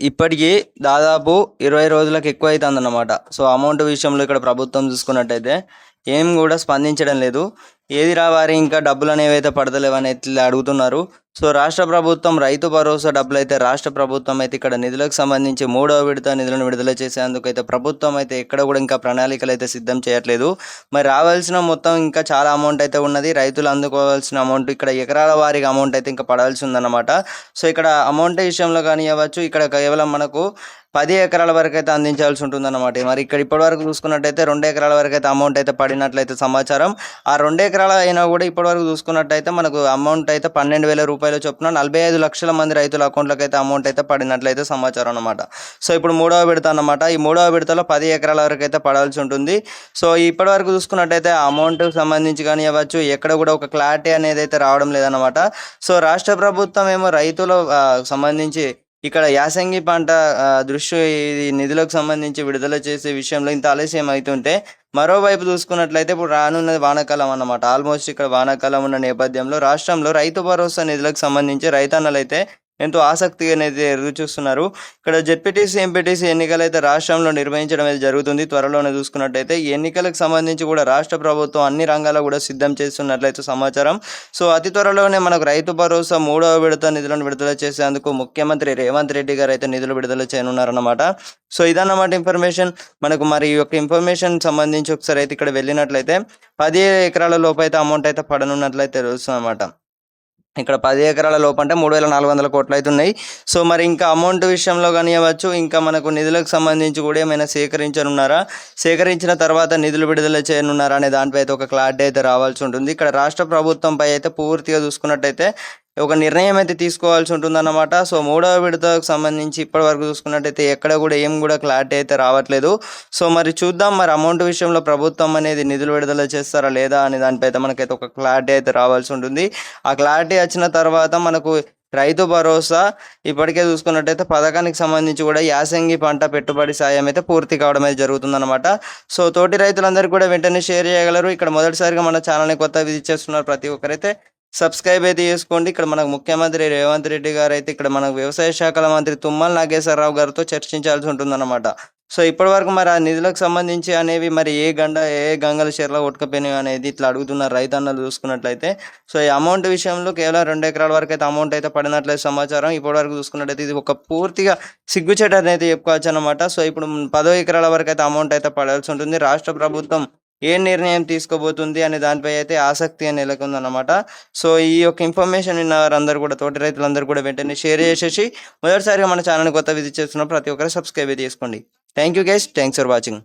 ఇప్పటికీ దాదాపు 20 రోజులకు ఎక్కువ అవుతుందన్నమాట. సో అమౌంట్ విషయంలో ఇక్కడ ప్రభుత్వం చూసుకున్నట్టయితే ఏం కూడా స్పందించడం లేదు. ఏదిరా వారి ఇంకా డబ్బులు అనేవి అయితే పడతలేవని ఇట్లా అడుగుతున్నారు. సో రాష్ట్ర ప్రభుత్వం రైతు భరోసా డబ్బులు అయితే రాష్ట్ర ప్రభుత్వం అయితే ఇక్కడ నిధులకు సంబంధించి 3వ విడత నిధులను విడుదల చేసేందుకు అయితే ప్రభుత్వం అయితే ఎక్కడ కూడా ఇంకా ప్రణాళికలు అయితే సిద్ధం చేయట్లేదు. మరి రావాల్సిన మొత్తం ఇంకా చాలా అమౌంట్ అయితే ఉన్నది. రైతులు అందుకోవాల్సిన అమౌంట్ ఇక్కడ ఎకరాల వారీగా అమౌంట్ అయితే ఇంకా పడాల్సి ఉందన్నమాట. సో ఇక్కడ అమౌంట్ విషయంలో కానీ అవ్వచ్చు, ఇక్కడ కేవలం మనకు 10 ఎకరాల వరకు అయితే అందించాల్సి ఉంటుందన్నమాట. మరి ఇక్కడ ఇప్పటివరకు చూసుకున్నట్టయితే 2 ఎకరాల వరకు అయితే అమౌంట్ అయితే పడినట్లయితే సమాచారం. ఆ 2 ఎకరాల అయినా కూడా ఇప్పటివరకు చూసుకున్నట్టయితే మనకు అమౌంట్ అయితే 12,000 రూపాయల చొప్పున 45 లక్షల మంది రైతుల అకౌంట్లకు అయితే అమౌంట్ అయితే పడినట్లయితే సమాచారం అనమాట. సో ఇప్పుడు 3వ విడత అన్నమాట. ఈ 3వ విడతలో 10 ఎకరాల వరకు అయితే పడాల్సి ఉంటుంది. సో ఇప్పటివరకు చూసుకున్నట్టయితే అమౌంట్ సంబంధించి కానీ అవ్వచ్చు, ఎక్కడ కూడా ఒక క్లారిటీ అనేది అయితే రావడం లేదన్నమాట. సో రాష్ట్ర ప్రభుత్వం ఏమో రైతుల సంబంధించి ఇక్కడ యాసంగి పంట దృష్టి ఇది నిధులకు సంబంధించి విడుదల చేసే విషయంలో ఇంత ఆలస్యం అవుతుంటే, మరోవైపు చూసుకున్నట్లయితే ఇప్పుడు రానున్నది వానాకాలం అన్నమాట. ఆల్మోస్ట్ ఇక్కడ వానాకాలం ఉన్న నేపథ్యంలో రాష్ట్రంలో రైతు భరోసా నిధులకు సంబంధించి రైతన్నలు అయితే ఎంతో ఆసక్తిగా అనేది ఎదురు చూస్తున్నారు. ఇక్కడ జెడ్పీటీసీ ఎంపీటీసీ ఎన్నికలు అయితే రాష్ట్రంలో నిర్వహించడం అయితే జరుగుతుంది. త్వరలోనే చూసుకున్నట్టయితే ఈ ఎన్నికలకు సంబంధించి కూడా రాష్ట్ర ప్రభుత్వం అన్ని రంగాల్లో కూడా సిద్ధం చేస్తున్నట్లయితే సమాచారం. సో అతి త్వరలోనే మనకు రైతు భరోసా 3వ విడత నిధులను విడుదల చేసేందుకు ముఖ్యమంత్రి రేవంత్ రెడ్డి గారు అయితే నిధులు విడుదల చేయనున్నారన్నమాట. సో ఇదన్నమాట ఇన్ఫర్మేషన్ మనకు. మరి ఈ యొక్క ఇన్ఫర్మేషన్ సంబంధించి ఒకసారి అయితే ఇక్కడ వెళ్ళినట్లయితే 10 ఎకరాల లోపు అయితే అమౌంట్ అయితే పడనున్నట్లయితే తెలుస్తుంది అన్నమాట. ఇక్కడ 10 ఎకరాల లోపు అంటే 3,400 కోట్లు అయితే ఉన్నాయి. సో మరి ఇంకా అమౌంట్ విషయంలో కానీ అవ్వచ్చు, ఇంకా మనకు నిధులకు సంబంధించి కూడా ఏమైనా సేకరించనున్నారా, సేకరించిన తర్వాత నిధులు విడుదల చేయనున్నారా అనే దానిపై అయితే ఒక క్లారిటీ అయితే రావాల్సి ఉంటుంది. ఇక్కడ రాష్ట్ర ప్రభుత్వంపై అయితే పూర్తిగా చూసుకున్నట్టయితే ఒక నిర్ణయం అయితే తీసుకోవాల్సి ఉంటుందన్నమాట. సో 3వ విడతకు సంబంధించి ఇప్పటి వరకు చూసుకున్నట్టయితే ఎక్కడ కూడా ఏం కూడా క్లారిటీ అయితే రావట్లేదు. సో మరి చూద్దాం, మరి అమౌంట్ విషయంలో ప్రభుత్వం అనేది నిధులు విడుదల చేస్తారా లేదా అనే దానిపై అయితే మనకైతే ఒక క్లారిటీ అయితే రావాల్సి ఉంటుంది. ఆ క్లారిటీ వచ్చిన తర్వాత మనకు రైతు భరోసా ఇప్పటికే చూసుకున్నట్టయితే పథకానికి సంబంధించి కూడా యాసంగి పంట పెట్టుబడి సాయం అయితే పూర్తి కావడం అయితే జరుగుతుందన్నమాట. సో తోటి రైతులందరికీ కూడా వెంటనే షేర్ చేయగలరు. ఇక్కడ మొదటిసారిగా మన ఛానల్ని కొత్త విజిట్ చేస్తున్నారు ప్రతి ఒక్కరైతే సబ్స్క్రైబ్ అయితే చేసుకోండి. ఇక్కడ మనకు ముఖ్యమంత్రి రేవంత్ రెడ్డి గారు అయితే ఇక్కడ మనకు వ్యవసాయ శాఖల మంత్రి తుమ్మల నాగేశ్వరరావు గారితో చర్చించాల్సి ఉంటుందన్నమాట. సో ఇప్పటివరకు మరి ఆ నిధులకు సంబంధించి అనేవి మరి ఏ గంగల చెర్ల కొట్టుకపోయినాయి అనేది ఇట్లా అడుగుతున్నారు రైతన్నలు చూసుకున్నట్లయితే. సో ఈ అమౌంట్ విషయంలో కేవలం 2 ఎకరాల వరకు అయితే అమౌంట్ అయితే పడినట్లయితే సమాచారం. ఇప్పటివరకు చూసుకున్నట్టయితే ఇది ఒక పూర్తిగా సిగ్గుచేట అనేది చెప్పుకోవచ్చు అనమాట. సో ఇప్పుడు 10 ఎకరాల వరకు అయితే అమౌంట్ అయితే పడాల్సి ఉంటుంది. రాష్ట్ర ప్రభుత్వం ఏ నిర్ణయం తీసుకోబోతుంది అనే దానిపై అయితే ఆసక్తి అని నెలకొందన్నమాట. సో ఈ యొక్క ఇన్ఫర్మేషన్ విన్న వారందరూ కూడా, తోటి రైతులందరూ కూడా వెంటనే షేర్ చేసేసి మొదటిసారిగా మన ఛానల్ని కొత్త విజిట్ చేస్తున్న ప్రతి ఒక్కరు సబ్స్క్రైబ్ చేసుకోండి. Thank you guys, thanks for watching.